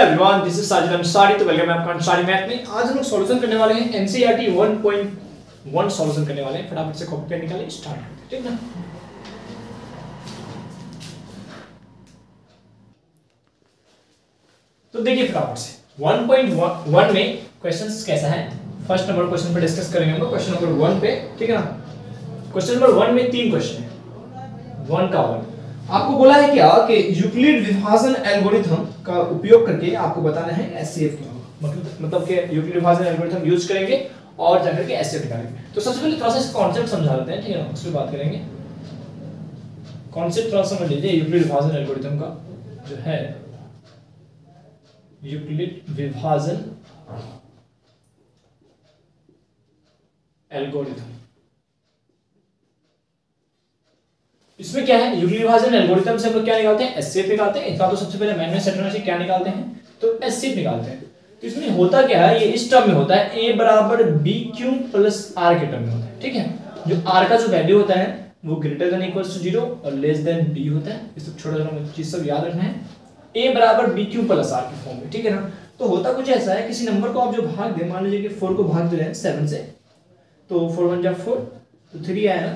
Everyone, this is Sajid Ansari. तो welcome है आपका अंसारी मैथ में। आज हम लोग सॉल्यूशन करने वाले हैं एनसीईआरटी 1.1 सॉल्यूशन करने वाले हैं। फटाफट से कॉपी पेन निकालें, स्टार्ट करते हैं, ठीक ना। तो देखिए फटाफट से 1.1 में क्वेश्चंस कैसा है। फर्स्ट नंबर क्वेश्चन पे डिस्कस करेंगे हम लोग, क्वेश्चन नंबर 1 पे, ठीक है ना। क्वेश्चन नंबर 1 में 3 क्वेश्चन है, 1 का 1। आपको बोला है क्या कि यूक्लिड विभाजन एल्गोरिथम का उपयोग करके आपको बताना है एचसीएफ क्या, मतलब कि यूक्लिड विभाजन एल्गोरिथम यूज करेंगे और जाकर के एचसीएफ निकालेंगे। तो सबसे पहले थोड़ा सा इस कांसेप्ट समझा देते हैं, ठीक है ना, उस पे बात करेंगे। कांसेप्ट थोड़ा समझ लीजिए यूक्लिड विभाजन एल्गोरिथम का, जो है यूक्लिड विभाजन एल्गोरिथम। इसमें क्या है, यूक्लिड विभाजन एल्गोरिथम से हम लोग क्या निकालते हैं, एचसीएफ निकालते हैं। इसका तो सबसे पहले मैन में सेट होना चाहिए, क्या निकालते हैं, तो एचसीएफ निकालते हैं। तो इसमें होता क्या है, ये इस टर्म में होता है a बराबर b क्यू प्लस r के टर्म में होता है, ठीक है। जो r का जो वैल्यू होता है वो ग्रेटर देन इक्वल्स टू 0 और लेस देन b होता है। इस छोटा छोटा चीज सब याद रखना है। a बराबर b क्यू प्लस r के फॉर्म में, ठीक है ना। तो होता कुछ ऐसा है, किसी नंबर को आप जो भाग दें, मान लीजिए कि 4 को भाग दे रहे हैं 7 से, तो 4 1 जा 4, तो 3 आया ना।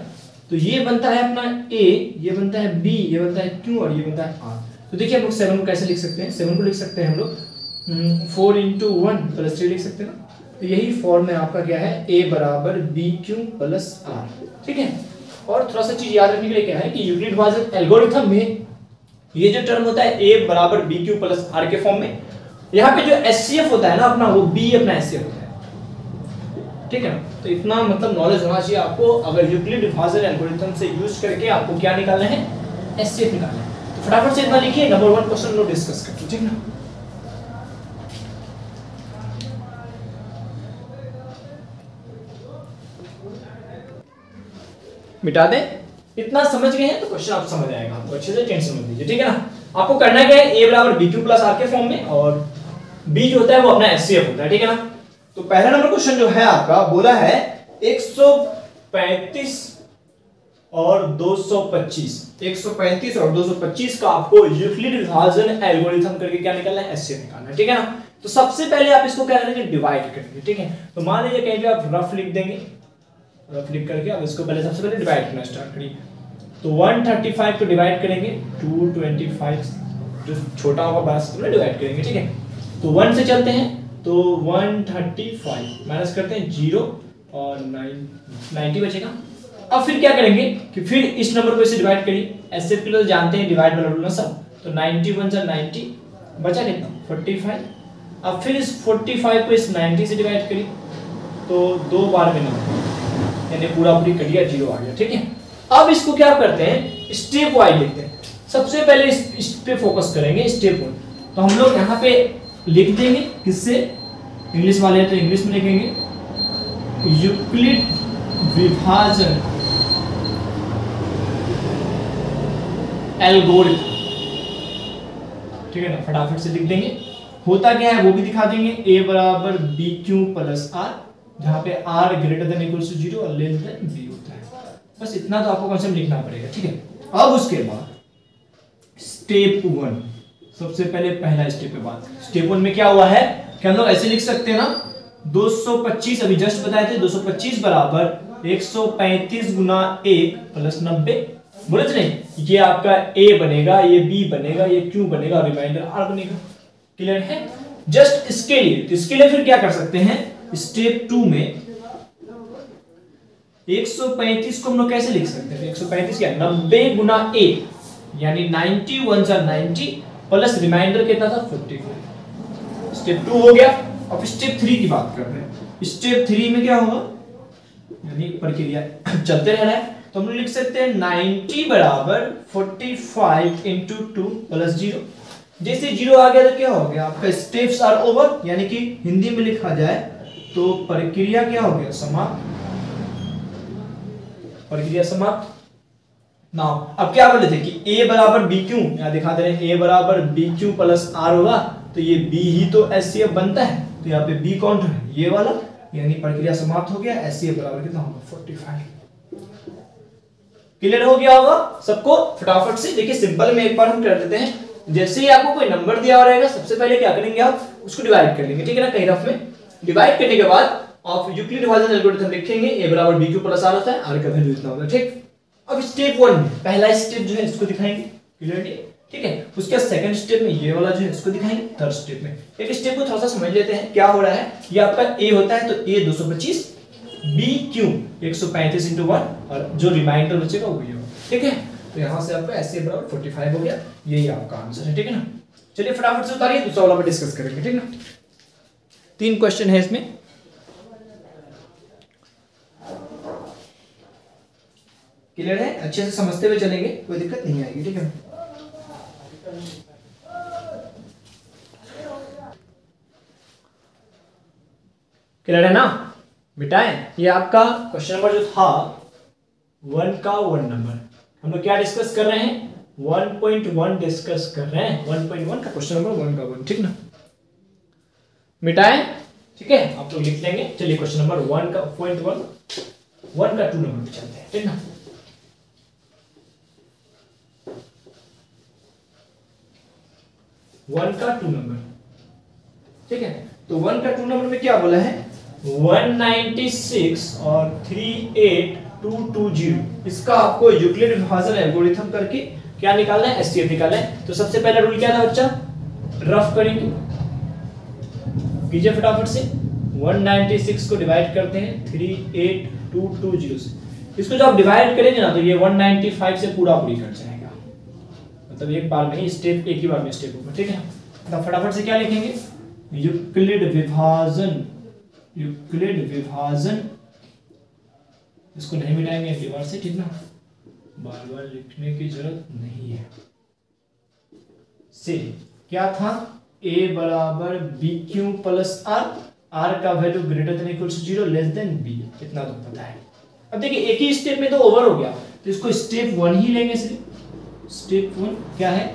तो ये बनता है अपना a, ये बनता है b, ये बनता है q और ये बनता है r। तो देखिए हम लोग 7 को कैसे लिख सकते हैं, 7 को लिख सकते हैं हम लोग 4 into 1 प्लस 3 लिख सकते हैं ना। तो यही फॉर्म में आपका क्या है, a बराबर b q प्लस r, ठीक है। और थोड़ा सा चीज याद रखने के लिए क्या है कि यूक्लिड विभाजन एल्गोरिथम में ये जो टर्म होता है a बराबर b q प्लस r के फॉर्म में, यहाँ पे जो एचसीएफ होता है ना अपना, वो b अपना एचसीएफ होता है, ठीक है ना। तो इतना मतलब नॉलेज होना चाहिए आपको। अगर यूक्लिड विभाजन एल्गोरिथम से यूज करके आपको क्या निकालना है, एचसीएफ निकालना है। तो फटाफट से इतना लिखिए, नंबर 1 क्वेश्चन लो डिस्कस करते हैं, ठीक ना। मिटा दें, इतना समझ गए हैं तो क्वेश्चन आप समझ आएगा, आपको अच्छे से टेंशन मत लीजिए, ठीक है ना। आपको करना क्या है, a बराबर b q प्लस r के फॉर्म में, और b जो होता है वो अपना एचसीएफ होता है, ठीक है ना। तो पहला नंबर क्वेश्चन जो है आपका बोला है 135 और 225, 135 और 225 का आपको यूक्लिड विभाजन एल्गोरिथम करके क्या निकालना है, एचसीएफ निकालना है, ठीक है ना। तो सबसे पहले आप इसको क्या करेंगे, डिवाइड करेंगे, ठीक है। तो मान लीजिए कहीं पे आप रफ लिख देंगे, रफ लिख करके अब इसको पहले सबसे पहले डिवाइड करना स्टार्ट करिए। तो 135 को डिवाइड करेंगे 225, जो छोटा होगा बस तो डिवाइड करेंगे, ठीक है। तो 1 से चलते हैं, तो 135 माइनस करते हैं 0 और 90 बचेगा। अब फिर क्या करेंगे कि फिर इस नंबर को इसे डिवाइड करिए, एचसीएफ के लिए तो जानते हैं डिवाइड वाला रूल ना सब। तो 91 से 90 बचा कितना, 45। अब फिर इस 45 को इस 90 से डिवाइड करिए, तो 2 बार में 90, यानी पूरा पूरी कट गया, 0 आ गया, ठीक है। अब इसको क्या करते हैं, स्टेप वाइज लिखते हैं। सबसे पहले इस पे फोकस करेंगे, स्टेप 1। तो हम लोग यहाँ पे लिख देंगे, किससे, इंग्लिश वाले हैं तो इंग्लिश में लिखेंगे, यूक्लिड विभाजन एल्गोरिथम, ठीक है ना। फटाफट से लिख देंगे। होता क्या है वो भी दिखा देंगे, a बराबर b q प्लस r, जहां पे r greater than equal to 0 और लेस देन b होता है। बस इतना तो आपको कॉन्सेप्ट लिखना पड़ेगा, ठीक है। अब उसके बाद स्टेप 1, सबसे पहले पहला स्टेप पे बात। स्टेप 1 में क्या हुआ है कि हम लोग ऐसे लिख सकते हैं ना, 225 अभी जस्ट बताए थे, 225 बराबर 135 गुना 1 प्लस 90, बोले थे नहीं। ये आपका a बनेगा, ये b बनेगा, ये q बनेगा, रिमाइंडर r बनेगा। क्लियर है। जस्ट इसके लिए, तो इसके लिए फिर क्या कर सकते हैं, स्टेप 2 में 135 को हम लोग कैसे लिख सकते हैं, 135 क्या, 90 गुना 1, यानी 91 से 90 प्लस रिमाइंडर कितना था, 45। स्टेप 2 हो गया। अब स्टेप 3 की बात कर रहे हैं। स्टेप 3 में क्या होगा, यानी प्रक्रिया चलते रह रहा है, तो हम लोग लिख सकते हैं 90 बराबर 45 into 2 प्लस 0। जैसे 0 आ गया तो क्या हो गया, आपका स्टेप्स आर ओवर, यानी कि हिंदी में लिखा जाए तो प्रक्रिया क्या हो गया, समाप्त, प्रक्रिया समाप्त। नाउ अब क्या बोले थे कि a बराबर b क्यू, यहाँ दिखा दे रहे हैं a बराबर b क्यू प्लस r होगा, तो ये b ही तो एचसीएफ बनता है, तो यहाँ पे b कौन है, ये वाला, यानी प्रक्रिया समाप्त हो गया। एचसीएफ बराबर कितना होगा, 45। क्लियर हो गया होगा सबको। फटाफट से देखिए, सिंपल में एक बार हम कर देते हैं। जैसे ही आपको कोई नंबर दिया हुआ रहेगा सबसे पहले क्या करेंगे आप उसको डिवाइड कर लेंगे, ठीक है ना, कहीं रफ में डिवाइड करने के बाद आप यूक्लिड डिवीजन एल्गोरिथम लिखेंगे a बराबर b क्यूब प्लस r होता है, r का वैल्यू इतना होगा, ठीक। अब स्टेप 1 में पहला स्टेप जो है इसको दिखाएंगे क्लियरली, ठीक है। उसके बाद सेकंड स्टेप में ये वाला जो है इसको दिखाएंगे, थर्ड स्टेप में एक स्टेप को थोड़ा सा समझ लेते हैं क्या हो रहा है। ये आपका a होता है तो a 225 b क्यूब 135 into 1 और जो रिमाइंडर बचेगा वो ये होगा, ठीक है। तो यहां से आपका ऐसे बराबर 45 हो गया, यही आपका आंसर है, ठीक है ना। चलिए फटाफट से उतारिए, दूसरा वाला पे डिस्कस करेंगे, ठीक ना। 3 क्वेश्चन है इसमें, क्लियर है, अच्छे से समझते हुए चलेंगे, कोई दिक्कत नहीं आएगी, ठीक है। क्लियर है ना बेटाएं, ये आपका क्वेश्चन नंबर जो था 1 का 1 नंबर, हम लोग क्या डिस्कस कर रहे हैं 1.1 डिस्कस कर रहे हैं, 1.1 का क्वेश्चन नंबर 1 का 1, ठीक ना मिटाएं, ठीक है, आप लोग लिख लेंगे। चलिए क्वेश्चन नंबर 1 का 1 का 2 नंबर पे चलते हैं, ठीक ना। वन का 2 नंबर, ठीक है। तो 1 का 2 नंबर में क्या बोला है 196 और 38220, इसका आपको यूक्लिड विभाजन एल्गोरिथम करके क्या निकालना है एचसीएफ निकालना है। तो सबसे पहला रूल क्या था बच्चा, रफ करेंगे, कीजिए फटाफट से। 196 को डिवाइड करते हैं 38220 से, इसको जब आप डिवाइड करेंगे ना तो ये 195 से पूरा पूरी कट जाएगा, मतलब एक बार में ही स्टेप, एक ही बार में स्टेप होगा, ठीक है। तो फटाफट से क्या लिखेंगे यूक्लिड विभाजन, यूक्लिड विभाजन, इसको नहीं मिटाएंगे अगली बार से, ठीक ना, बार बार लिखने की जरूरत नहीं है। से क्या था a बराबर b cube plus r, r का value greater than equal to 0 less than b, इतना तो पता है। अब देखिए एक ही स्टेप में तो ओवर हो गया, तो इसको स्टेप 1 ही लेंगे सिर्फ। स्टेप 1 क्या है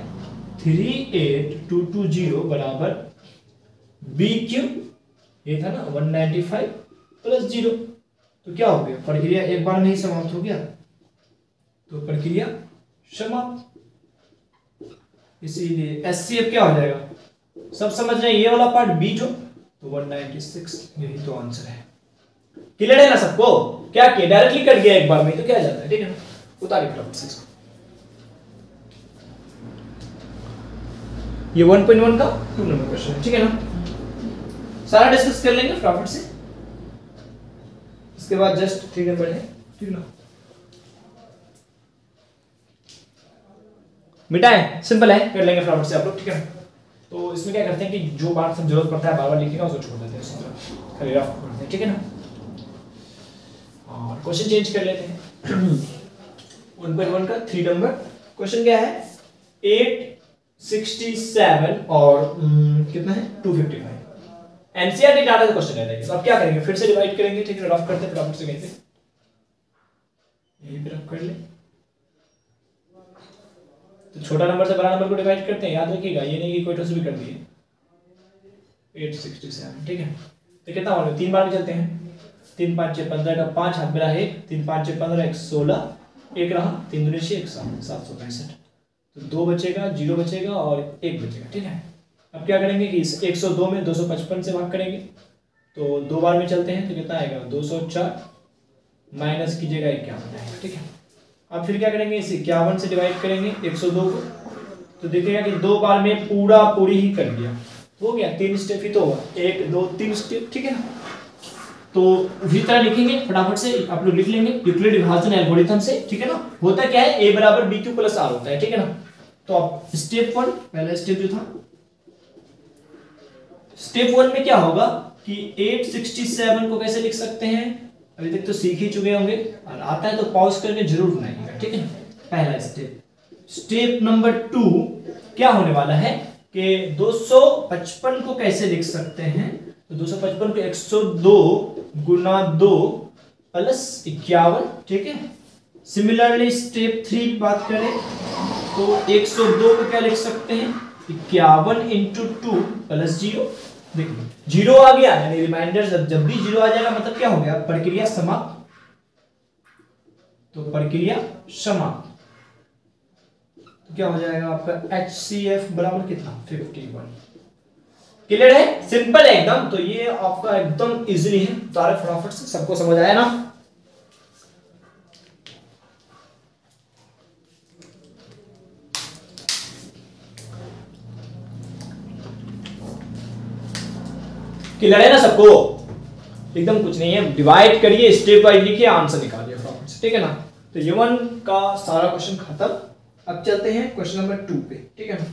38220 बराबर b क्यूब, ये था ना 195 प्लस 0, तो क्या हो गया प्रक्रिया एक बार में ही समाप्त हो गया, तो प्रक्रिया समाप्त। इसीलिए एचसीएफ क्या हो जाएगा, सब समझ रहे हैं ये वाला पार्ट बी जो, तो 196, यही तो आंसर है। क्लियर है ना सबको, क्या किया डायरेक्टली कट गया एक बार में, तो क्या जाता है, ठीक है ना। उतारिए फटाफट से इसको, ये 1.1 का 2 नंबर क्वेश्चन है, ठीक है ना। सारा डिस्कस कर लेंगे फटाफट से, इसके बाद जस्ट 3 नंबर है, ठीक ना। मिटाएं, सिंपल है, कर लेंगे फटाफट से आप लोग, ठीक है। तो इसमें क्या करते हैं कि जो बात सब जरूरत पड़ता है बार बार लिखेगा उसको छोड़ देते हैं, खाली रफ करते हैं, ठीक है ना। और क्वेश्चन चेंज कर लेते हैं 1.1 का 3 नंबर क्वेश्चन क्या है 867 और कितना है 255, एनसीईआरटी डाटा का क्वेश्चन है। तो अब क्या करेंगे, फिर से डिवाइड करेंगे, ठीक है, रफ करते हैं फटाफट से, कहते हैं यही पे रफ कर ले। तो छोटा नंबर से बड़ा नंबर को डिवाइड करते हैं, याद रखिएगा, ये नहीं कि कोई टोस भी कर दिए। 867, ठीक है। तो कितना हो गया 3 बार में चलते हैं, 3 5 6 15 का 5 हाथ में रहा 1, 3 5 6 15 1 16, 1 रहा 3 दूनी 6 1 765, तो 2 बचेगा, 0 बचेगा और 1 बचेगा, ठीक है। अब क्या करेंगे कि इस 102 में 255 से भाग करेंगे, तो 2 बार में चलते हैं, तो कितना आएगा 204 माइनस कीजिएगा 51 आएगा, ठीक है। अब फिर क्या करेंगे इसे 51 से डिवाइड करेंगे 102 को, तो देखिएगा कि 2 बार में पूरा पूरी ही कर दिया, हो गया 3 स्टेप ही तो हुआ, 1 2 3 स्टेप, ठीक है ना। तो उसी तरह लिखेंगे फटाफट से, आप लोग लिख लेंगे यूक्लिड विभाजन एल्गोरिथम से, ठीक है ना। होता क्या है a बराबर b क्यूब प्लस r होता है, ठीक है ना। तो अब स्टेप 1 पहला स्टेप जो था, स्टेप 1 में क्या होगा कि 867 को कैसे लिख सकते हैं, अभी तक तो सीख ही चुके होंगे, और आता है तो पॉज करके जरूर बनाइएगा, ठीक है ना। पहला स्टेप। स्टेप नंबर 2 क्या होने वाला है कि 255 को कैसे लिख सकते हैं, तो 255 को 102 गुना 2 प्लस 51, ठीक है। सिमिलरली स्टेप 3 की बात करें तो 102 को क्या लिख सकते हैं 51 इंटू 2 प्लस 0, देखिए 0 आ गया, यानी रिमाइंडर जब भी 0 आ जाएगा मतलब क्या हो गया प्रक्रिया समाप्त, तो प्रक्रिया समाप्त। तो क्या हो जाएगा आपका HCF बराबर कितना 51। क्लियर है, सिंपल है एकदम। तो ये आपका एकदम इजीली है, तारे फटाफट से सबको समझ आया ना। क्लियर है ना सबको, एकदम कुछ नहीं है। डिवाइड करिए, स्टेप वाइज लिखिए, आंसर निकालिए फटाफट से, ठीक है ना। तो ये 1 का सारा क्वेश्चन खत्म। अब चलते हैं क्वेश्चन नंबर 2 पे, ठीक है ना।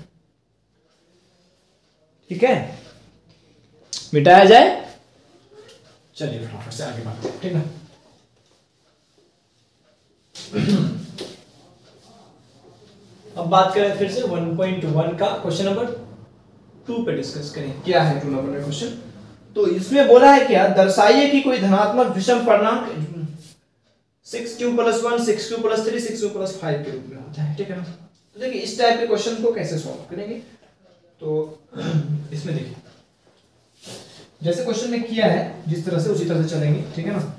ठीक है, मिटाया जाए, चलिए फटाफट से आगे बढ़ते हैं, ठीक है। अब बात करें फिर से 1.1 का क्वेश्चन नंबर 2 पे डिस्कस करें। क्या है 2 नंबर का क्वेश्चन। तो इसमें बोला है क्या, दर्शाइए कि कोई धनात्मक विषम पूर्णांक 6q + 1 6q + 3 6q + 5 के रूप में होता है, ठीक है ना। तो देखिए इस टाइप के क्वेश्चन को कैसे सॉल्व करेंगे। तो इसमें देखिए जैसे क्वेश्चन में किया है जिस तरह से उसी तरह से चलेंगे, ठीक है ना।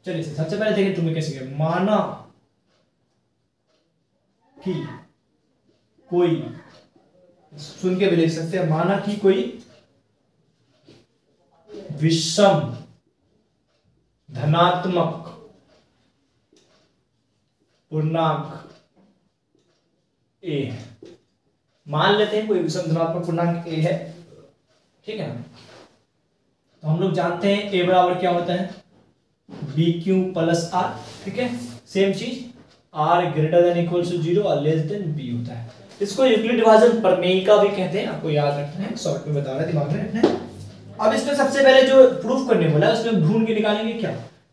चलिए सबसे पहले देखिए तुम्हें कैसे किया। माना कि कोई, सुन के भी लिख सकते हैं, माना कि कोई विषम धनात्मक पूर्णांक a है। मान लेते हैं कोई विषम धनात्मक पूर्णांक a है, ठीक है ना। तो हम लोग जानते हैं a बराबर क्या होता है bq + r, ठीक है। सेम चीज r > 0 और b होता है। इसको यूक्लिड विभाजन प्रमेय का भी कहते हैं, आपको याद रखना है, शॉर्ट में बता रहा है, दिमाग में रखना है। अब इसमें सबसे पहले जो प्रूफ करने बोला है उसमें ढूंढ के निकालेंगे क्या,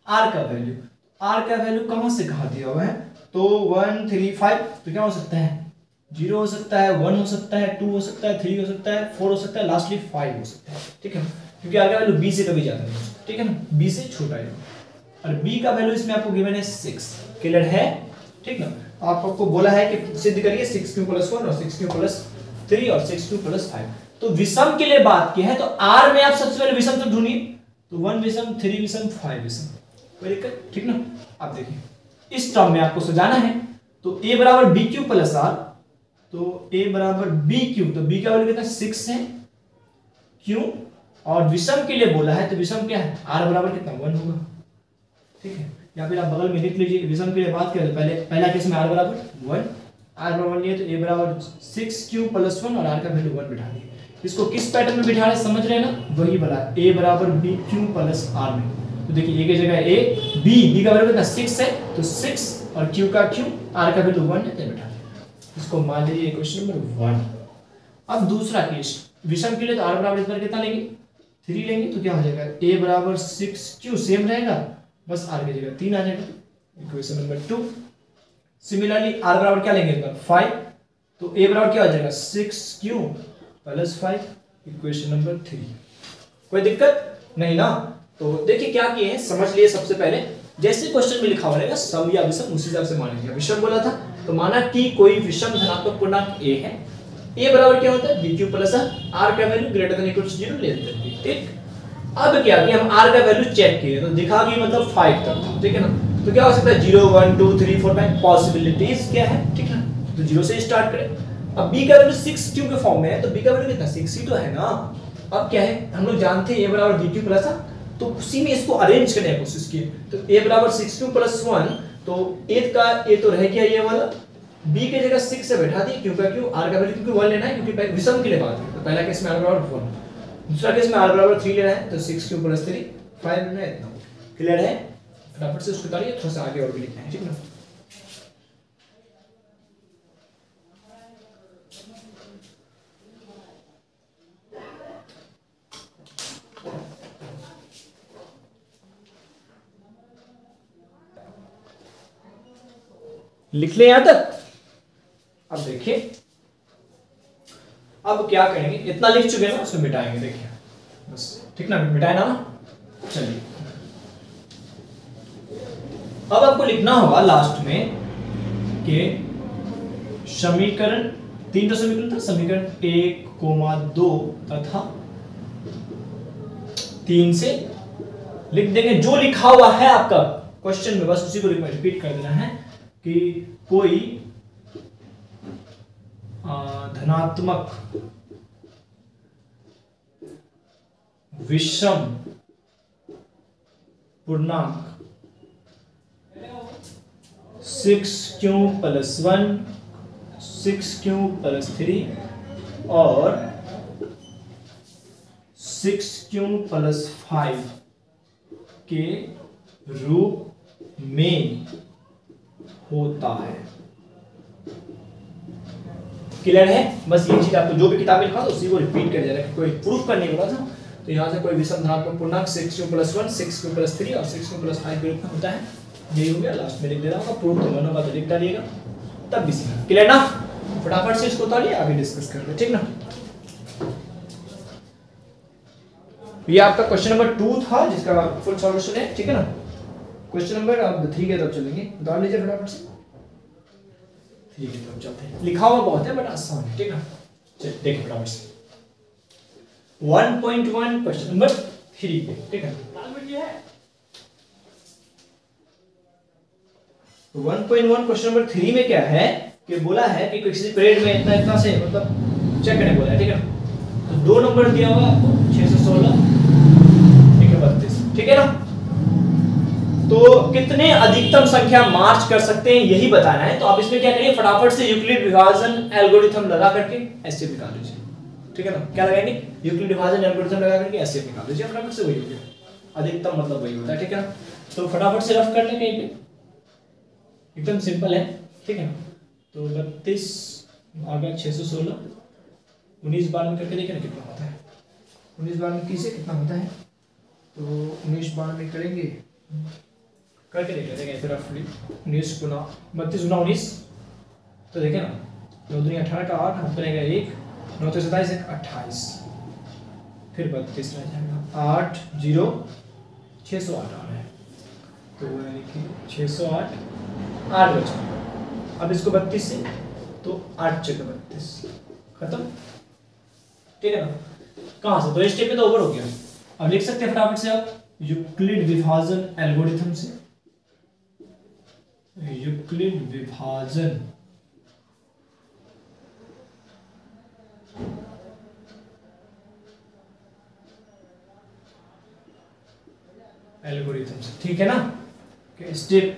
r का वैल्यू। r का वैल्यू कहां से कहां दिया हुआ है, तो 1 3 5, तो क्या हो सकता है 0 हो सकता है, 1 हो सकता है, 2 हो सकता है, 3 हो सकता है, 4 हो सकता है, लास्टली 5 हो सकता है, ठीक है। क्योंकि r का वैल्यू b से कभी ज्यादा नहीं हो सकता, ठीक है ना, b से छोटा है। और b का वैल्यू इसमें आपको गिवन है 6। क्लियर है, ठीक ना। आपको बोला है कि सिद्ध करिए 6q + 1 और 6q + 3 और 6q + 5। तो विषम के लिए बात की है तो r में आप सबसे पहले विषम तो ढूंढिए। तो 1 विषम, 3 विषम, 5 विषम, कोई दिक्कत, ठीक ना। अब देखिए इस टर्म में आपको सजाना है। तो a बराबर bq + r, तो a बराबर bq, तो b का वैल्यू कितना 6 है, क्यों, और विषम के लिए बोला है तो विषम क्या है r बराबर कितना 1 होगा, ठीक है। या फिर आप बगल में लिख लीजिए, विषम के लिए बात करें तो पहला केस में r बराबर 1, r बराबर लिए तो a बराबर 6q + 1 और r का वैल्यू 1 बिठा दिए। इसको किस पैटर्न में बिठा रहे समझ रहे हैं ना, वही वाला a बराबर bq + r में। तो देखिए a की जगह a, b का वैल्यू कितना 6 है, तो 6 और q का q, r का वैल्यू 1 है, तो बिठा दिया। इसको मान लीजिए क्वेश्चन नंबर 1। अब दूसरा केस, विषम के लिए तो r बराबर इस बार कितना लेंगे 3 लेंगे, तो क्या हो जाएगा a बराबर 6q सेम रहेगा, बस r की जगह 3 आ जाएगा, इक्वेशन नंबर 2। सिमिलरली r बराबर क्या लेंगे इस बार 5, तो a बराबर क्या हो जाएगा 6q + 5, इक्वेशन नंबर 3। कोई दिक्कत नहीं ना। तो देखिए क्या किए हैं, समझ लिए। सबसे पहले जैसे क्वेश्चन में लिखा हुआ रहेगा सम या विषम, उसी हिसाब से मान लीजिए। विषम बोला था तो माना कि कोई विषम धनात्मक पूर्णांक a है, a बराबर क्या होता है bq + r का वैल्यू > 0 लेस देन b, ठीक। अब क्या किया हम r का वैल्यू चेक किए तो दिखा कि मतलब 5 तक था, ठीक है ना। तो क्या हो सकता है 0 1 2 3 4 5 पॉसिबिलिटीज क्या है, ठीक है। तो 0 से स्टार्ट करें। अब b का वैल्यू 6q के फॉर्म में है, तो b का वैल्यू कितना 6 ही तो है ना। अब क्या है हम लोग जानते हैं a बराबर bq + r, तो उसी में इसको अरेंज करने की कोशिश की। तो a बराबर 6q + 1, तो a का a तो रह गया ये वाला, b की जगह 6 से बैठा दिए, q का q, r का वैल्यू क्योंकि 1 लेना है क्योंकि विषम के लिए बात है। तो पहला केस में r बराबर 1, दूसरा केस में r बराबर 3 लेना है, तो 6q + 3 5 लेना है, इतना। क्लियर है, फटाफट से उसको करिए, थोड़ा सा आगे और भी लिखना है, ठीक ना। लिख ले यहां तक। अब देखिए अब क्या करेंगे, इतना लिख चुके ना, उसमें मिटाएंगे, देखिए बस, ठीक ना, मिटाए ना। चलिए अब आपको लिखना होगा लास्ट में कि समीकरण 3 तो समीकरण था, समीकरण 1, 2 तथा 3 से लिख देंगे जो लिखा हुआ है आपका क्वेश्चन में, बस उसी को रिपीट कर देना है कि कोई धनात्मक विषम पूर्णांक 6q + 1 6q + 3 और 6q + 5 के रूप में होता है। क्लियर है? बस ये चीज आपको जो भी किताब में लिखा था उसी को रिपीट कर देना, कोई प्रूफ करने के बाद ना तो यहाँ से कोई विषम धनात्मक पूर्णांक 6q + 1 6q + 3 और 6q + 5 के रूप में होता है। यही हो गया, लास्ट में लिख दे रहा हूँ, प्रूफ तो दोनों का तो लिख डालिएगा तब भी सीखना। क्लियर ना? फटाफट से इसको उतारिए, आगे डिस्कस करते हैं, ठीक ना। ये आपका क्वेश्चन नंबर 2 था जिसका फुल सॉल्यूशन है, ठीक है ना। क्वेश्चन नंबर अब 3 की तरफ चलेंगे, उतार लीजिए फटाफट से। 3 की तरफ चलते हैं, लिखा हुआ बहुत है बट आसान है, ठीक है। चलिए देखिए फटाफट से 1.1 क्वेश्चन नंबर 3 पे, ठीक है। 1.1 क्वेश्चन नंबर 3 में क्या है कि बोला है कि किसी पीरियड में इतना इतना से मतलब चेक करने बोला है, ठीक है। तो 2 नंबर दिया हुआ आपको 616 132, ठीक है ना। तो कितने अधिकतम संख्या मार्च कर सकते हैं यही बताना है। तो आप इसमें क्या करिए, फटाफट से यूक्लिड विभाजन एल्गोरिथम लगा करके एचसीएफ निकाल लीजिए, ठीक है ना। क्या लगाएंगे? यूक्लिड विभाजन एल्गोरिथम लगा करके एचसीएफ निकाल लीजिए फटाफट से, वही हो गया अधिकतम मतलब वही होता है, ठीक है ना। तो फटाफट से रफ कर लें कहीं पे, एकदम सिंपल है, ठीक है ना। तो 32 आ गया 616 19 बार में करके देखिए ना कितना होता है। 19 बार में कीजिए कितना होता है, तो 19 बार में करेंगे करके देखेंगे फिर रफली 19 गुना 32 गुना 19 तो देखें ना 9 दूनी 18 का 8 हाथ बनेगा 1 9 तो 27 1 28 फिर 32 रह जाएगा 8 0 608 आ रहा है, तो यानी कि 608 8 बचा। अब इसको 32 से तो 8 × 32 खत्म, ठीक है ना। कहाँ से? तो स्टेप पे तो ओवर हो गया। अब लिख सकते हैं फटाफट से आप यूक्लिड विभाजन एल्गोरिथम से, यूक्लिड विभाजन एल्गोरिथम से, ठीक है ना। स्टेप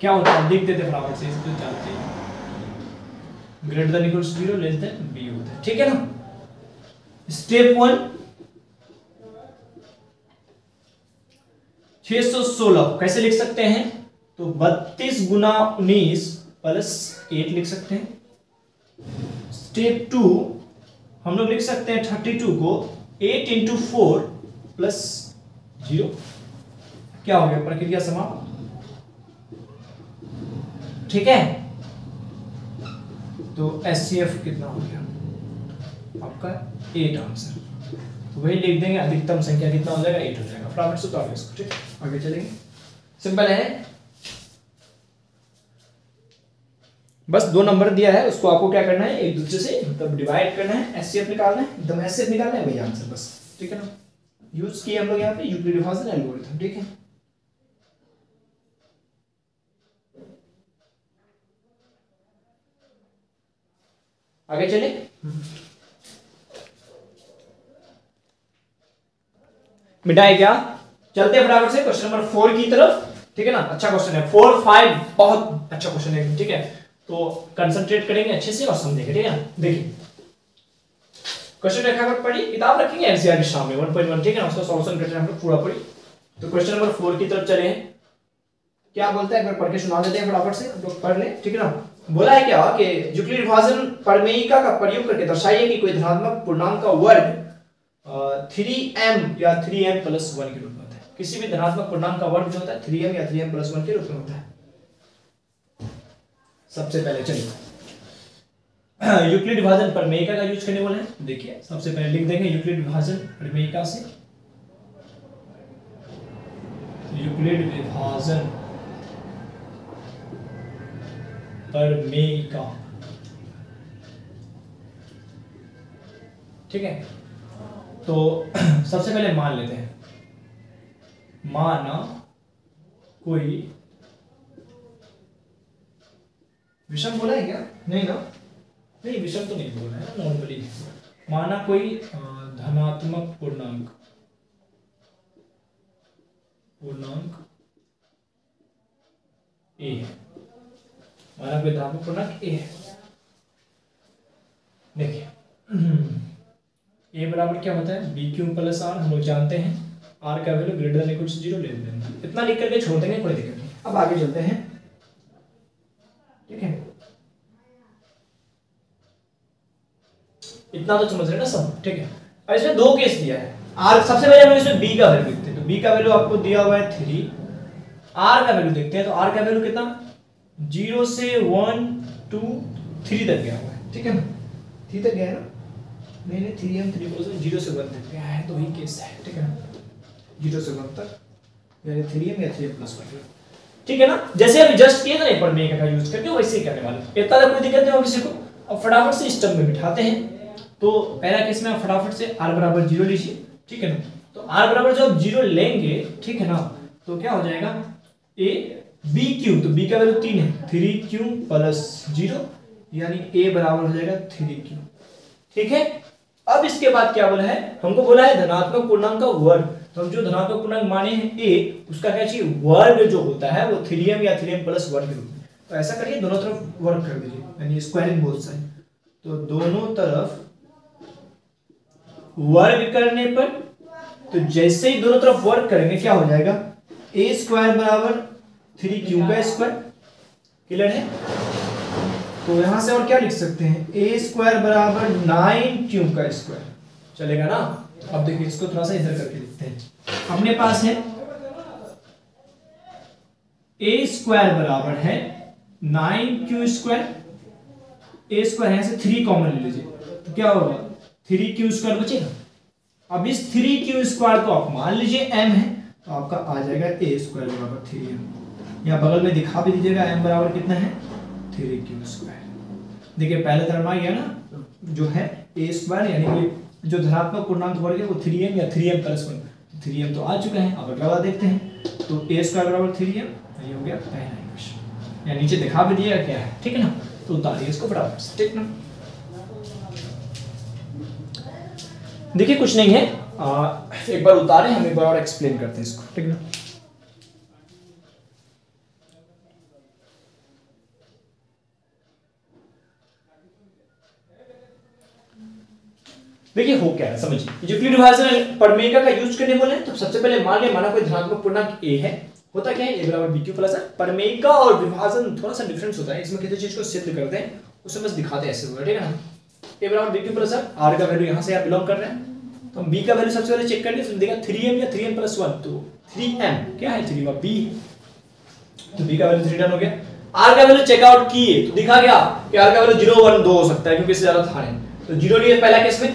क्या होता है लिख देते फटाफट से, इसको जानते हैं greater than equals 0 less than b होता है, ठीक है ना। स्टेप 1 616 कैसे लिख सकते हैं, तो 32 गुना 19 प्लस 8 लिख सकते हैं। स्टेप 2 हम लोग लिख सकते हैं 32 को 8 × 4 प्लस 0, क्या हो गया प्रक्रिया समाप्त, ठीक है। तो एचसीएफ कितना हो गया आपका 8 आंसर, तो वही लिख देंगे अधिकतम संख्या कितना हो जाएगा 8 हो जाएगा। फटाफट से उतार इसको, ठीक है। आगे चलेंगे, सिंपल है, बस 2 नंबर दिया है उसको आपको क्या करना है एक दूसरे से मतलब डिवाइड करना है, एचसीएफ निकालना है, एकदम एचसीएफ निकालना है, वही आंसर बस, ठीक है ना। यूज किए हम लोग यहाँ पे यूक्लिड विभाजन एल्गोरिथम, ठीक है। आगे चले, मिटाए क्या, चलते हैं फटाफट से क्वेश्चन नंबर 4 की तरफ, ठीक है ना। अच्छा क्वेश्चन है 4 5 बहुत अच्छा क्वेश्चन है, ठीक है। तो कंसंट्रेट करेंगे अच्छे से और समझेंगे, ठीक है ना। देखिए क्वेश्चन रेखा पर पढ़ी, किताब रखेंगे एनसीईआरटी सामने 1.1, ठीक है ना, उसका सॉल्यूशन करते हैं हम लोग पूरा पढ़ी। तो क्वेश्चन नंबर 4 की तरफ चले हैं, क्या बोलता है एक बार पढ़ के सुना देते हैं फटाफट से, हम लोग पढ़ लें, ठीक है ना। बोला है क्या कि यूक्लिड विभाजन प्रमेयिका का प्रयोग करके दर्शाइए कि कोई धनात्मक पूर्णांक का वर्ग 3m या 3m + 1 के रूप में होता है। किसी भी धनात्मक पूर्णांक का वर्ग जो होता है 3m या 3m + 1 के रूप में होता है। सबसे पहले चलिए यूक्लिड विभाजन प्रमेयिका का यूज करने वाले हैं। देखिए सबसे पहले लिख देंगे यूक्लिड विभाजन प्रमेयिका से, यूक्लिड विभाजन प्रमेयिका, ठीक है। तो सबसे पहले मान लेते हैं, माना कोई विषम बोला है क्या, नहीं ना, नहीं विषम तो नहीं बोल रहे हैं, नॉर्मली माना कोई धनात्मक पूर्णांक ए है, माना कोई धनात्मक पूर्णांक ए है। देखिए ए बराबर क्या होता है बी क्यू प्लस आर, हम लोग जानते हैं आर का value greater than equal to 0 ले लेना, इतना लिख करके छोड़ देंगे, कोई दिक्कत नहीं। अब आगे चलते हैं, ठीक है, इतना तो समझ रहे ना सब, ठीक है। अब इसमें दो केस दिया है, आर सबसे पहले हम इसमें बी का वैल्यू देखते हैं, तो बी का वैल्यू आपको दिया हुआ है 3, आर का वैल्यू देखते हैं, तो आर का वैल्यू कितना 0 से 1 2 3 तक गया हुआ है, ठीक है ना, 3 तक गया है ना, मैंने 3m 3 को 0 से 1 तक गया है, तो वही केस है, ठीक है ना, 0 से 1 तक यानी 3m या 3m प्लस 1, ठीक है ना। जैसे अभी जस्ट किए ना पर मेगा का यूज करके वैसे ही करने वाले, इतना कोई दिक्कत नहीं हो किसी को। अब फटाफट से इस टर्म में बिठाते हैं, तो पहला केस में आप फटाफट से r बराबर 0 लीजिए, ठीक है ना, तो r बराबर जब 0 लेंगे, ठीक है ना, तो क्या हो जाएगा a b क्यू, तो b का वैल्यू 3 है, 3q प्लस 0 यानी a बराबर हो जाएगा 3q, ठीक है। अब इसके बाद क्या बोला है, हमको बोला है धनात्मक पूर्णांक का वर्ग, तो हम जो धनात्मक पूर्णांक माने हैं a, उसका क्या चाहिए वर्ग जो होता है वो 3m या 3m प्लस वर्ग के रूप में, तो ऐसा करिए दोनों तरफ वर्ग कर दीजिए, यानी स्क्वायरिंग बोथ साइड, तो दोनों तरफ वर्ग करने पर, तो जैसे ही दोनों तरफ वर्ग करेंगे क्या हो जाएगा a स्क्वायर बराबर 3q का स्क्वायर, क्लियर है। तो यहां से और क्या लिख सकते हैं a स्क्वायर बराबर 9q का स्क्वायर, चलेगा ना। अब देखिए इसको थोड़ा सा इधर करके लिखते हैं, अपने पास है a स्क्वायर बराबर है 9q स्क्वायर, a स्क्वायर यहां से 3 कॉमन ले लीजिए, तो क्या होगा 3q स्क्वायर बचेगा। अब इस 3q स्क्वायर को आप मान लीजिए m है, तो आपका आ जाएगा a स्क्वायर बराबर 3m, या बगल में दिखा भी दीजिएगा m बराबर कितना है 3q स्क्वायर। देखिए पहले टर्म आ गया ना, जो है a स्क्वायर यानी कि जो धनात्मक पूर्णांक वर्ग है वो 3m या 3m प्लस 1, 3m तो आ चुका है। अब अगला वाला देखते हैं, तो a स्क्वायर बराबर 3m, ये हो गया पहला इक्वेशन, या नीचे दिखा भी दिया क्या है, ठीक है ना, तो उतारिए इसको फटाफट से, ठीक ना। देखिए कुछ नहीं है, एक बार उतारें, हम एक बार और एक्सप्लेन करते हैं इसको, ठीक ना। देखिए हो क्या है समझिए, यूक्लिड विभाजन परमेगा का यूज करने बोले हैं, तो सबसे पहले मान ले, माना कोई धनात्मक पूर्णांक a है, होता क्या है a बराबर bq प्लस है। परमेगा और विभाजन थोड़ा सा डिफरेंस होता है, इसमें किसी चीज को सिद्ध करते हैं उसे बस दिखाते हैं ऐसे होगा, ठीक है ना। a बराबर bq प्लस है, r का वैल्यू यहां से आप बिलोंग कर रहे हैं, तो हम b का वैल्यू सबसे पहले चेक कर लिए, तो देखा 3m या 3m प्लस 1, तो 3m क्या है 3 b, तो b का वैल्यू 3 डन हो गया। r का वैल्यू चेक आउट किए तो दिखा गया कि r का वैल्यू 0 1 2 हो सकता है क्योंकि इससे ज्यादा था नहीं, तो 0 लिए पहला केस में,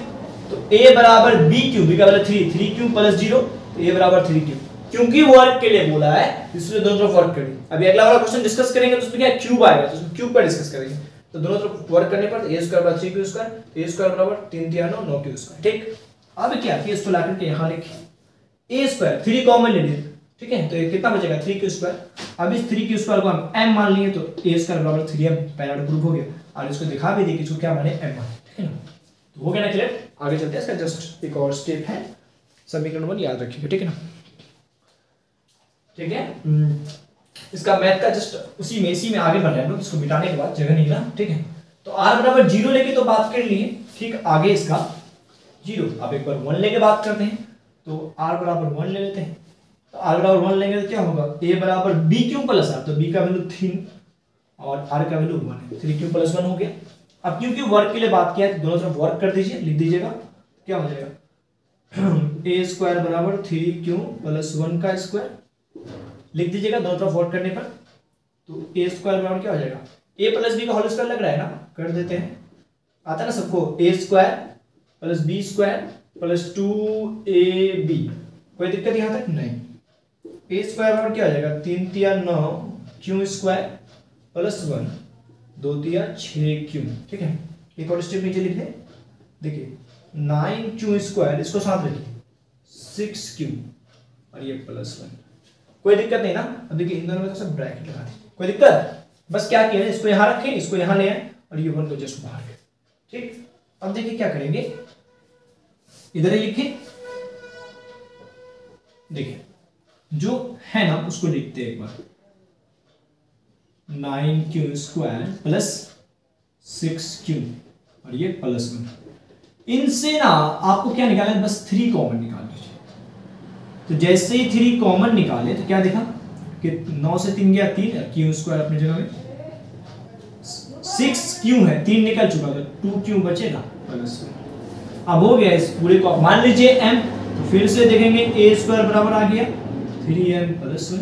तो a बराबर bq, b का वैल्यू 3, 3q प्लस 0, तो a बराबर 3q, क्योंकि वर्ग के लिए बोला है इसलिए दोनों तरफ वर्ग करेंगे। अभी अगला वाला क्वेश्चन डिस्कस करेंगे तो उसमें क्या क्यूब आएगा, तो उसमें क्यूब पर डिस्कस करेंगे, तो दोनों तरफ वर्ग करने पर a स्क्वायर बराबर 3q स्क्वायर, a स्क्वायर बराबर 3 3 9 9q स्क्वायर, ठीक। अब क्या किया, इसको लाकर के यहां लिखे a स्क्वायर 3 कॉमन ले लिए, ठीक है, तो ये कितना बचेगा 3q स्क्वायर। अब इस 3q स्क्वायर को हम m मान लिए, तो a स्क्वायर बराबर 3m पहला ग्रुप हो गया, और इसको दिखा भी दी कि इसको क्या माने m माने, ठीक है ना। तो हो गया ना क्लियर। आगे चलते हैं, इसका जस्ट एक और स्टेप है, समीकरण 1 याद रखिएगा, ठीक है ना, ठीक है। इसका मैथ का जस्ट उसी में इसी में आगे बढ़ रहे हैं लोग, इसको मिटाने के बाद जगह नहीं ना, ठीक है। तो r बराबर 0 लेके तो बात कर लिए, ठीक, आगे इसका 0, अब एक बार 1 लेके बात करते हैं, तो r बराबर 1 ले लेते हैं, तो r बराबर 1 लेंगे तो क्या होगा a बराबर bq प्लस r, तो b का वैल्यू 3 और r का वैल्यू 1 है, 3q प्लस 1 हो गया। अब क्योंकि वर्ग के लिए बात किया है तो दोनों तरफ वर्ग कर दीजिए, लिख दीजिएगा क्या हो जाएगा a स्क्वायर बराबर 3q प्लस 1 का स्क्वायर, लिख दीजिएगा दोनों तरफ वर्ग करने पर, तो a स्क्वायर बराबर क्या हो जाएगा a प्लस b का होल स्क्वायर लग रहा है ना, कर देते हैं, आता है ना सबको, a square plus b square plus 2ab, कोई दिक्कत यहां तक नहीं। a स्क्वायर बराबर क्या हो जाएगा 3 3 9 q स्क्वायर प्लस 1 2 3 6q, ठीक है। एक और स्टेप नीचे लिख दें, देखिए 9q स्क्वायर, इसको साथ रखिए 6q और ये प्लस 1, कोई दिक्कत नहीं ना। अब देखिए इन दोनों में तो सब ब्रैकेट लगा दीजिए, कोई दिक्कत, बस क्या किया है इसको यहां रखें, इसको यहां ले आए और ये 1 को जस्ट बाहर, ठीक, अब देखिए क्या करेंगे, इधर ही लिखे, देखिए जो है ना उसको लिखते हैं एक बार, 9q² प्लस 6q और ये प्लस 1। इनसे ना आपको क्या निकालना है, बस 3 कॉमन निकाल लीजिए। तो जैसे ही 3 कॉमन निकाले तो क्या देखा कि 9 से 3 गया 3, q² अपनी जगह में, 6q है, 3 निकल चुका तो 2q बचेगा प्लस 1। अब हो गया इस पूरे को, मान लीजिए m, तो फिर से देखेंगे a² बराबर आ गया 3m plus 1,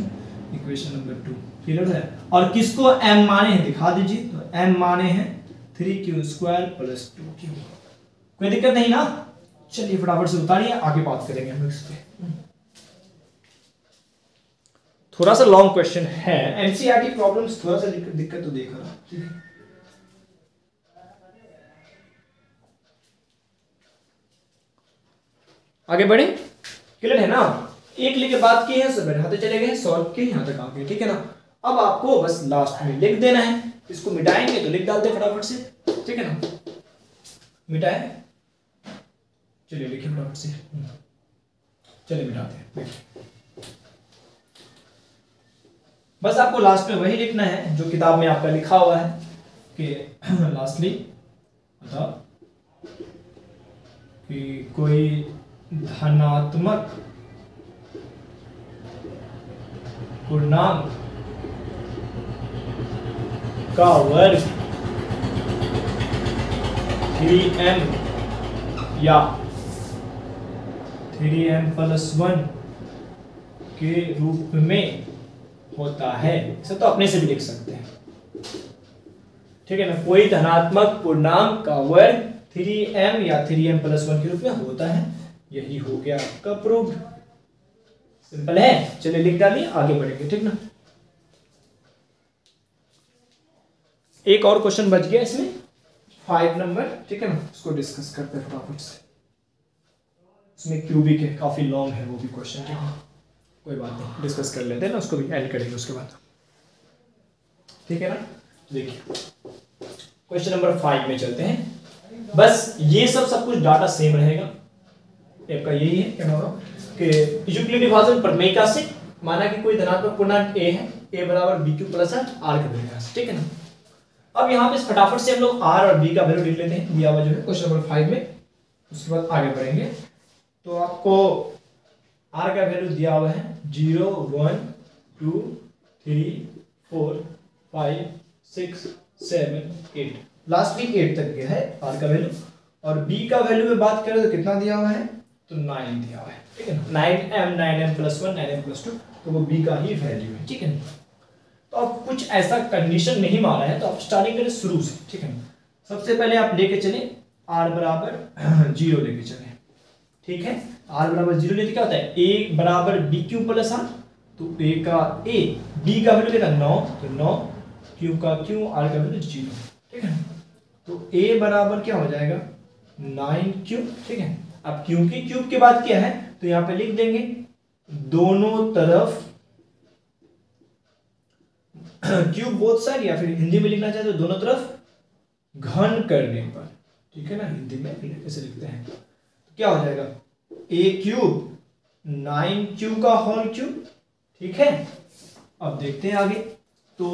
equation number 2 clear है। और किसको m माने हैं दिखा दीजिए, तो m माने हैं 3q² प्लस 2q। कोई दिक्कत नहीं ना, चलिए फटाफट से उतारिए, आगे बात करेंगे हम इस पे। थोड़ा सा लॉन्ग क्वेश्चन है, एनसीईआरटी प्रॉब्लम्स थोड़ा सा दिक्कत तो देख रहा, आगे बढ़े, क्लियर है ना। एक लिख के बात की है, सब बढ़ाते चले गए, सॉल्व के यहां तक आ गए, ठीक है ना। अब आपको बस लास्ट में लिख देना है, इसको मिटाएंगे तो लिख डालते फटाफट से, ठीक है ना। मिटाए, चलिए लिखिए फटाफट से, चलिए मिटाते हैं। बस आपको लास्ट में वही लिखना है जो किताब में आपका लिखा हुआ है कि लास्टली बता कि कोई धनात्मक पूर्णांक का वर्ग 3m या 3m प्लस 1 के रूप में होता है। इसे तो अपने से भी लिख सकते हैं, ठीक है ना। कोई धनात्मक पूर्णांक का वर्ग 3m या 3m प्लस 1 के रूप में होता है, यही हो गया आपका प्रूफ। सिंपल है, चलिए लिख डालिए, आगे बढ़ेंगे, ठीक ना। एक और क्वेश्चन बच गया इसमें 5 नंबर, ठीक है ना, उसको डिस्कस करते हैं फटाफट से। उसमें क्यूबिक है, काफी लॉन्ग है वो भी क्वेश्चन, ठीक है, कोई बात नहीं, डिस्कस कर लेते हैं ना, उसको भी एंड करेंगे उसके बाद, ठीक है ना। देखिए क्वेश्चन नंबर 5 में चलते हैं। बस ये सब कुछ डाटा सेम रहेगा, आपका यही है क्या होगा कि यूक्लिडी विभाजन प्रमेय का से माना कि कोई धनात्मक पूर्णांक a है, a बराबर bq प्लस r के वैल्यू से, ठीक है ना। अब यहाँ पे फटाफट से हम लोग r और b का वैल्यू लिख लेते हैं, दिया हुआ जो है क्वेश्चन नंबर 5 में, उसके बाद आगे बढ़ेंगे। तो आपको r का वैल्यू दिया हुआ है 0 1 2 3 4 5 6 7 8, लास्ट भी 8 तक गया है r का वैल्यू। और b का वैल्यू में बात करें तो कितना दिया हुआ है, तो 9 दिया हुआ है, ठीक है ना। 9m प्लस 1 9m प्लस 2, तो वो b का ही वैल्यू है, ठीक है ना। तो अब कुछ ऐसा कंडीशन नहीं माना है, तो आप स्टार्टिंग करें शुरू से, ठीक है ना। सबसे पहले आप लेके चले r बराबर 0 लेके चले, ठीक है। r बराबर 0 लेते क्या होता है, a बराबर bq प्लस r, तो a का a, b का वैल्यू कितना 9, तो 9, q का q, r का वैल्यू 0, ठीक है। तो a बराबर क्या हो जाएगा 9q, ठीक है। अब क्योंकि क्यूब की बात किया है तो यहां पे लिख देंगे दोनों तरफ क्यूब बोथ साइड, या फिर हिंदी में लिखना चाहे तो दोनों तरफ घन करने पर, ठीक है ना, हिंदी में ऐसे लिखते हैं। तो क्या हो जाएगा a क्यूब 9q का होल क्यूब, ठीक है। अब देखते हैं आगे, तो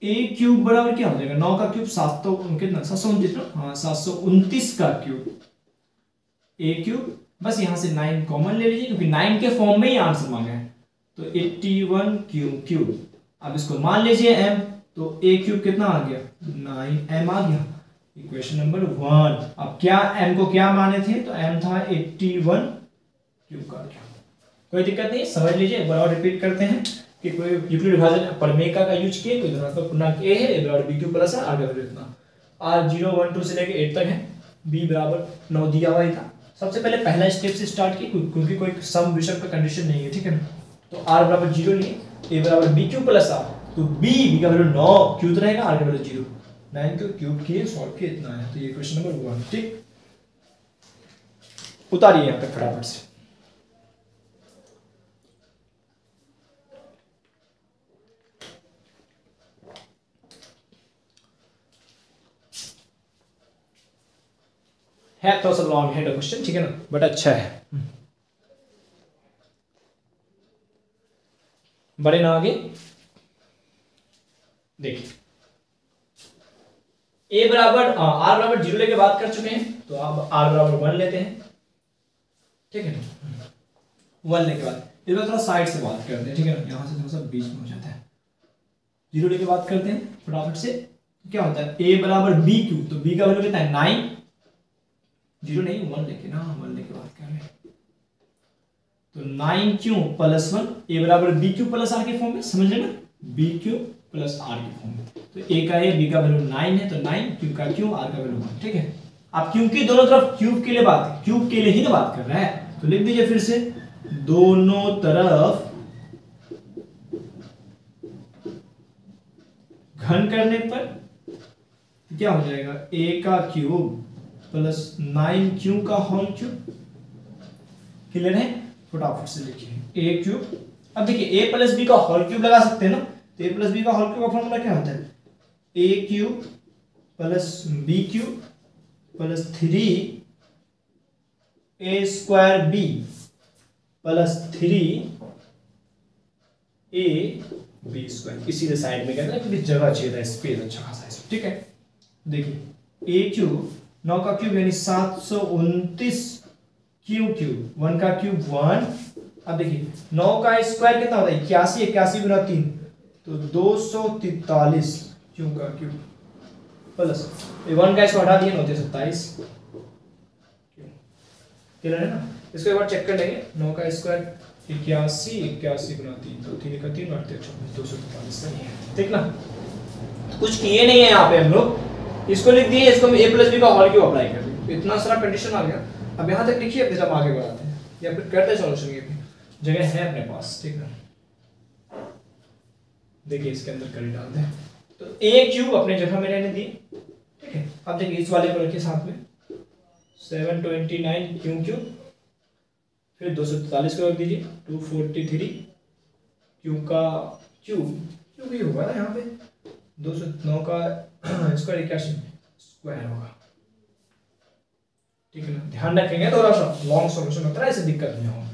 a क्यूब बराबर क्या हो जाएगा 9 का क्यूब 729 ना, हाँ 729 का क्यूब, a क्यूब, बस यहां से 9 कॉमन ले लीजिए क्योंकि 9 के फॉर्म में ही आंसर मांगा है, तो 81 क्यूब। अब इसको मान लीजिए m, तो a क्यूब कितना आ गया 9m आ गया, इक्वेशन नंबर 1। अब क्या m को क्या माने थे, तो m था 81 क्यूब का गया। कोई दिक्कत नहीं, समझ लीजिए, एक बार और रिपीट करते हैं कि कोई यूक्लिड विभाजन प्रमेय का यूज किए, कोई धनात्मक पूर्णांक a है, a बराबर bq प्लस r, आगे वैल्यू इतना r 0 1 2 से लेके 8 तक है, b बराबर 9 दिया हुआ ही था। सबसे पहले पहला स्टेप से स्टार्ट की क्योंकि कोई सम विषम का कंडीशन नहीं है, ठीक है ना। तो r बराबर 0 लिए, a बराबर bq प्लस r, तो b का वैल्यू 9, q तो रहेगा, r का वैल्यू 0, 9 को क्यूब किए सॉल्व किए, इतना है, तो ये क्वेश्चन नंबर 1, ठीक। उतारिए यहां तक फटाफट से। है थोड़ा सा लॉन्ग है क्वेश्चन, ठीक है ना, बट अच्छा है। बड़े ना आगे देखिए, ए बराबर आर बराबर 0 लेके बात कर चुके हैं, तो अब आर बराबर 1 लेते हैं, ठीक है ना। 1 लेके बाद इस बार थोड़ा साइड से बात करते हैं, ठीक है ना, यहां से थोड़ा सा बीच में हो जाता है। 0 लेके बात करते हैं फटाफट से, क्या होता है a बराबर बी क्यू, तो b का वैल्यू कितना है 9, 0 नहीं 1 लेके ना, 1 लेके बात कर रहे हैं, तो 9 क्यू प्लस 1, a बराबर बी क्यू प्लस आर के फॉर्म में, समझ रहे ना, बी क्यू प्लस आर के फॉर्म में, तो a का a b का वैल्यू 9 है, तो 9 q का q r का वैल्यू 1, ठीक है। अब क्योंकि दोनों तरफ क्यूब के लिए बात, क्यूब के लिए ही ना बात कर रहा है, तो लिख दीजिए फिर से, दोनों तरफ घन करने पर क्या हो जाएगा, a का क्यूब प्लस 9q का होल क्यूब, क्लियर है, फटाफट से लिखिए a क्यूब। अब देखिए a प्लस बी का होल क्यूब लगा सकते हैं ना, तो a प्लस बी का होल क्यूब का फॉर्मूला क्या होता है, a cube plus B cube plus 3 a square b plus 3 a b square, इसी साइड में कहते हैं क्योंकि जगह चाहिए था, स्पेस अच्छा खासा है, ठीक है। देखिए a क्यूब 9 का क्यूब यानी 729 क्यू क्यूब, 1 का क्यूब 1। अब देखिए 9 का स्क्वायर कितना होता है 81, 81 गुना 3 तो 243 क्यू का क्यूब प्लस 1 का इसको हटा दिए 9 27, क्लियर है ना। इसको एक बार चेक कर लेंगे, 9 का स्क्वायर 81, 81 गुना 3 तो 3 का 3 8 243 सही है, ठीक ना। कुछ किए नहीं है यहाँ पे हम लोग, इसको लिख दिए, इसको a प्लस बी का होल क्यूब अप्लाई कर दिए, इतना सारा कंडीशन आ गया। अब यहाँ तक लिखिए, फिर हम आगे बढ़ाते हैं या फिर करते हैं सॉल्यूशन, ये भी जगह है अपने पास, ठीक है। देखिए इसके अंदर करी डालते हैं, तो a क्यूब अपने जगह में रहने दिए, ठीक है। अब देखिए इस वाले को रखिए साथ में 729 क्यू क्यूब, फिर 243 को रख दीजिए 243 क्यू का क्यूब ही होगा ना यहाँ पे, 209 का स्क्वायर 81 स्क्वायर होगा, ठीक है ना। ध्यान रखेंगे, थोड़ा सा लॉन्ग सॉल्यूशन होता है, ऐसे दिक्कत नहीं होगा।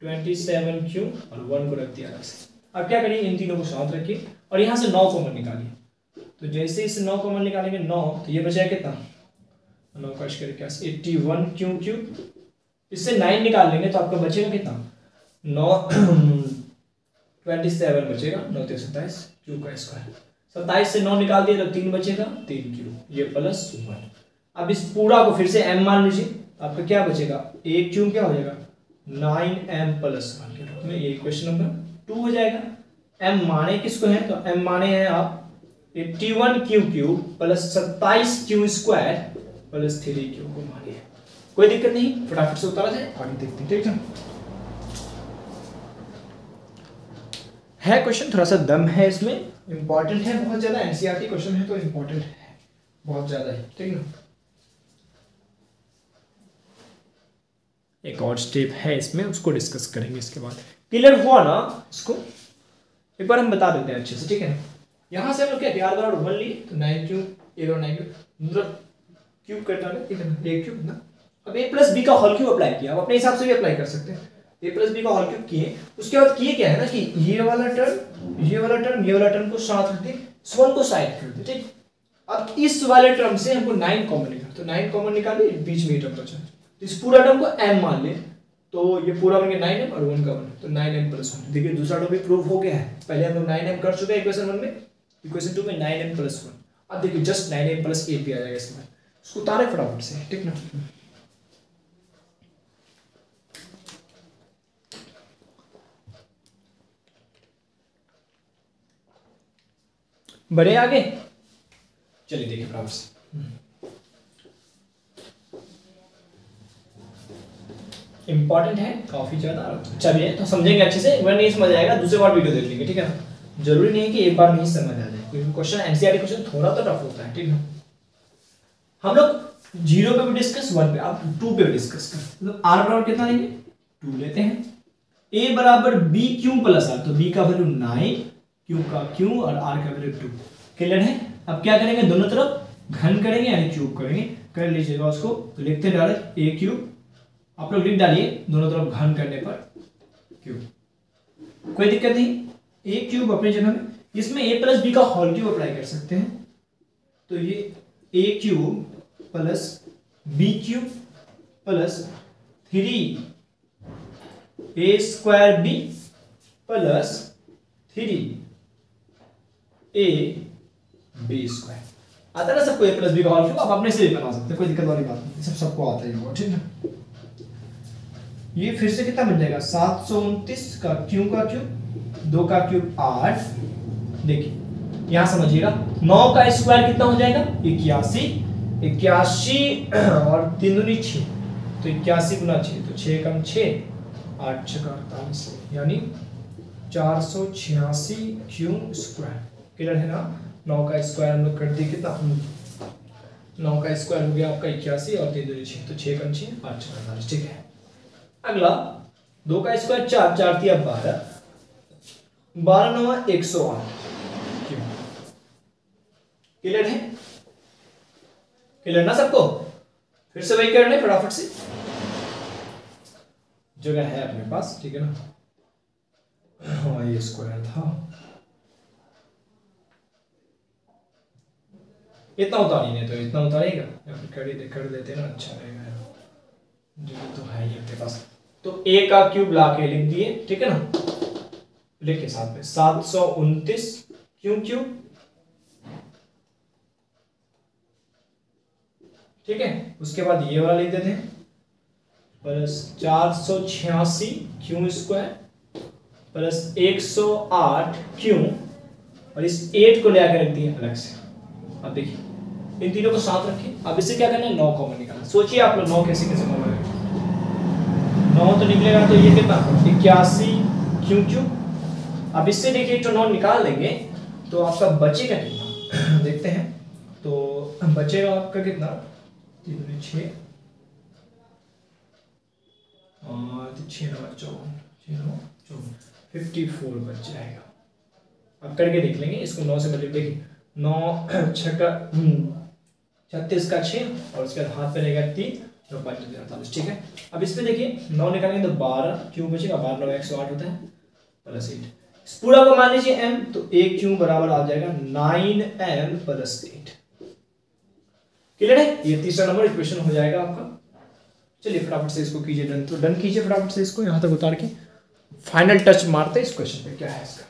27 क्यू और 1 को रख दिया अलग से। अब क्या करिए, इन तीनों को साथ रखिए और यहाँ से 9 कॉमन निकालिए, तो जैसे इस 9 कॉमन निकालेंगे 9, तो ये बचा कितना 9 का स्क्वायर 81 क्यू क्यूब, इससे 9 निकाल लेंगे तो आपका बचेगा कितना 27 बचेगा, 9 27 क्यू का स्क्वायर, 27 से 9 निकाल दिए तो 3 बचेगा 3 क्यू, ये प्लस 1। अब इस पूरा को फिर से m मान लीजिए, आपका क्या बचेगा, a क्यू क्या हो जाएगा 9m प्लस 1 के रूप में, ये इक्वेशन नंबर 2 हो जाएगा। m माने किसको है, तो m माने हैं आप 81 Q cube plus 27 Q square plus 3 Q को मानिए, कोई दिक्कत नहीं, फटाफट से उतारा जाए, आगे देखते हैं, ठीक है। है क्वेश्चन थोड़ा सा दम है इसमें, इंपॉर्टेंट है बहुत ज्यादा, एनसीईआरटी क्वेश्चन है तो इंपॉर्टेंट है बहुत ज्यादा है, ठीक ना। एक और स्टेप है इसमें, उसको डिस्कस करेंगे इसके बाद। क्लियर हुआ ना, इसको एक बार हम बता देते हैं अच्छे से, ठीक है। यहां से हम लोग क्या r बराबर 1 लिए, तो 9 क्यूब 1 और 9 क्यूब मतलब क्यूब करता है, ठीक है ना, a क्यूब ना। अब a प्लस b का होल क्यूब अप्लाई किया, आप अपने हिसाब से भी अप्लाई कर सकते हैं। a प्लस b का होल क्यूब किए, उसके बाद किए क्या है ना कि ये वाला टर्म को साथ रख दिए, इस वन को साइड कर दिए, ठीक। अब इस वाले टर्म से हमको 9 कॉमन निकाल, तो 9 कॉमन निकालिए, बीच में ये टर्म बचा, इस पूरा टर्म को m मान ले, तो ये पूरा बन गया 9m और 1 का 1, तो 9m प्लस 1। देखिए दूसरा टॉपिक प्रूव हो गया है, पहले हम लोग 9m कर चुके हैं इक्वेशन 1 में, इक्वेशन 2 में 9m प्लस 1। अब देखिए जस्ट 9m प्लस 8 भी आ जाएगा इसके बाद, उसको उतारे फटाफट से, ठीक ना। बड़े आगे चलिए देखिए फटाफट से, इंपॉर्टेंट है काफी ज्यादा, अच्छा भी है, तो समझेंगे अच्छे से। अगर नहीं समझ आएगा दूसरे बार वीडियो देख लेंगे, ठीक है ना। जरूरी नहीं है कि एक बार नहीं समझ आ जाए, क्योंकि क्वेश्चन एनसीईआरटी क्वेश्चन थोड़ा तो टफ होता है, ठीक है। हम लोग 0 पे भी डिस्कस, 1 पे, आप 2 पे भी डिस्कस कर, मतलब r बराबर कितना लेंगे 2 लेते हैं, a बराबर b क्यू प्लस r, तो b का वैल्यू 9 q का q और r का वैल्यू 2, क्लियर है। अब क्या करेंगे, दोनों तरफ घन करेंगे यानी क्यूब करेंगे, कर लीजिएगा उसको, तो लिखते डायरेक्ट ए क्यूब, आप लोग लिख डालिए दोनों तरफ घन करने पर क्यूब, कोई दिक्कत नहीं। ए क्यूब अपनी जगह में, इसमें ए प्लस बी का होल क्यूब अप्लाई कर सकते हैं, तो ये A cube plus B cube plus 3 A square B plus 3 A B square. आता है ना सबको ए प्लस बी का होल क्यूब, आप अपने से भी बना सकते हैं, कोई दिक्कत वाली बात नहीं, सब सबको आता ही होगा, ठीक है। ये फिर से कितना बन जाएगा 729 का क्यू का क्यूब, 2 का क्यूब 8। देखिए यहां समझिएगा 9 का स्क्वायर कितना हो जाएगा 81, 81 और 3 दूनी 6, तो 81 गुना 6, तो 6 कम 6, 8 6 का 48, यानी 486 क्यू स्क्वायर। क्लियर है ना। 9 का स्क्वायर हम लोग कर दिए कितना, 9 का स्क्वायर हो गया आपका 81 और 3 दूनी 6, तो 6 कम 6 8 6 का 48, ठीक है। अगला 2 का स्क्वायर 4, 4 3 12, 12 9 108। क्लियर है, क्लियर ना सबको। फिर से वही कर ले फटाफट से, जगह है अपने पास, ठीक है ना। हाँ ये स्क्वायर था, इतना उतारी नहीं तो इतना उतारेगा, या फिर कर देते ना, अच्छा रहेगा, जगह तो है ही अपने पास। तो ए का क्यूब लाके लिख दिए, ठीक है ना, लिख के साथ में 729 क्यों क्यूब, ठीक है। उसके बाद ये वाला लिख देते हैं plus 486 Q square plus 108 Q, और इस 8 को ले आकर रख दिए अलग से। अब देखिए इन तीनों को साथ रखिए, अब इससे क्या करना है 9 कॉमन निकालना। सोचिए आप लोग 9 कैसे कैसे कॉमन है, 9 तो निकलेगा, तो ये कितना 81 क्यू क्यू। अब इससे देखिए तो 9 निकाल देंगे तो आपका बचेगा कितना देखते हैं, तो बचेगा आपका कितना 3 6 और 6 9 14 54 बच जाएगा। अब करके देख लेंगे इसको 9 से मल्टीप्लाई, देखिए 9 6 का 36 का 6 और उसके बाद हाथ पे रहेगा 3 तो 48, ठीक है। अब इस पे देखिए 9 निकालेंगे तो 12 क्यों बचेगा, 12 9 108 होता है प्लस 8, इस पूरा को मान लीजिए m, तो एक क्यों बराबर आ जाएगा 9m प्लस 8। क्लियर है, ये तीसरा नंबर इक्वेशन हो जाएगा आपका। चलिए फटाफट से इसको कीजिए डन, तो डन कीजिए फटाफट से इसको यहां तक उतार के, फाइनल टच मारते हैं इस क्वेश्चन पे, क्या है इसका।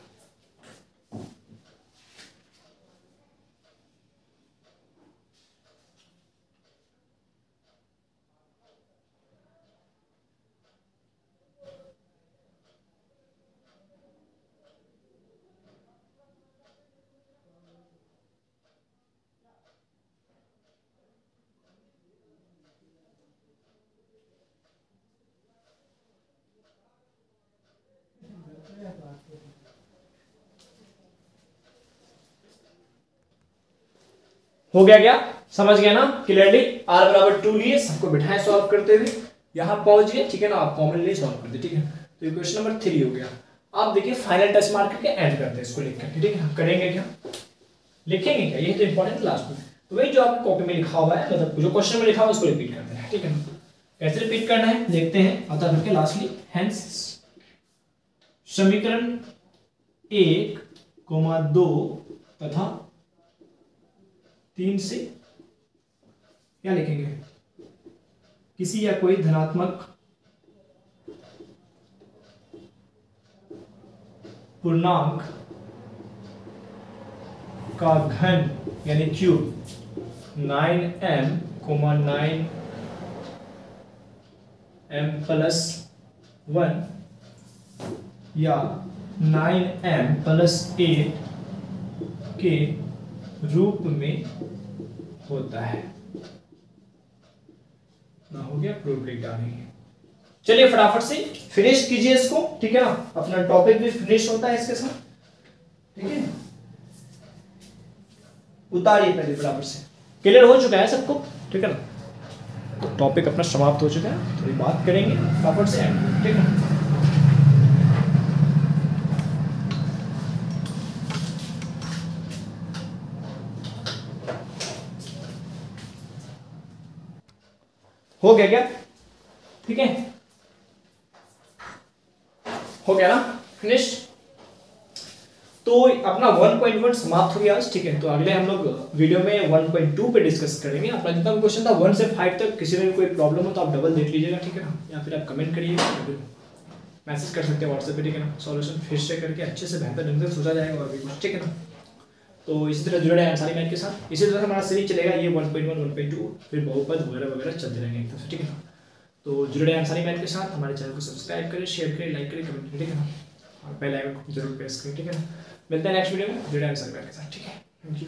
हो गया क्या, समझ गया ना क्लियरली। r बराबर 2 लिए सबको बिठाएं सॉल्व करते हुए, यहां पहुंच गए, ठीक है ना। आप कॉमन ले सॉल्व कर दे, ठीक है। तो इक्वेशन नंबर 3 हो गया। आप देखिए फाइनल टच मार करके ऐड करते हैं इसको लिख करके, ठीक है। करेंगे क्या, लिखेंगे क्या, यही तो इंपॉर्टेंट लास्ट में। तो वही जो आपकी कॉपी में लिखा हुआ है, मतलब जो क्वेश्चन में लिखा हुआ है उसको रिपीट करते हैं, ठीक है। कैसे रिपीट करना है देखते हैं, अतः करके लास्टली हेंस समीकरण 1, 2 तथा 3 से क्या लिखेंगे, किसी या कोई धनात्मक पूर्णांक का घन यानी क्यूब 9m 9m प्लस 1 या 9m प्लस 8 के रूप में होता है ना। हो गया, प्रूफ लिख डालेंगे। चलिए फटाफट से फिनिश कीजिए इसको, ठीक है ना। अपना टॉपिक भी फिनिश होता है इसके साथ, ठीक है। उतारिए पहले फटाफट से, क्लियर हो चुका है सबको, ठीक है ना। तो टॉपिक अपना समाप्त हो चुका है, थोड़ी बात करेंगे फटाफट से, ठीक है। हो गया क्या? ठीक है, हो गया ना, फिनिश। तो अपना 1.1 समाप्त हो गया आज। ठीक है, तो अगले हम लोग वीडियो में 1.2 पे डिस्कस करेंगे। अपना जितना भी क्वेश्चन था 1 से 5 तक, किसी में भी कोई प्रॉब्लम हो तो आप डबल देख लीजिएगा, ठीक है ना, या फिर आप कमेंट करिएगा, मैसेज कर सकते हैं व्हाट्सएप पे, ठीक है ना। सॉल्यूशन फिर से करके अच्छे से बेहतर ढंग से सोचा जाएगा और भी कुछ, ठीक है ना। तो इसी तरह जुड़े हैं अंसारी मैथ के साथ। इसी तरह हमारा सीरीज चलेगा, ये 1.1 1.2 फिर बहुपद वगैरह वगैरह चलते रहेंगे एकदम से, ठीक है ना। तो जुड़े हैं अंसारी मैथ के साथ। हमारे चैनल को सब्सक्राइब करें, शेयर करें, लाइक करें, कमेंट करें, ठीक है ना, और बेल आइकन को जरूर प्रेस करें, ठीक है ना। मिलते हैं नेक्स्ट वीडियो में, जुड़े हैं अंसारी मैथ के साथ, ठीक है। Thank you.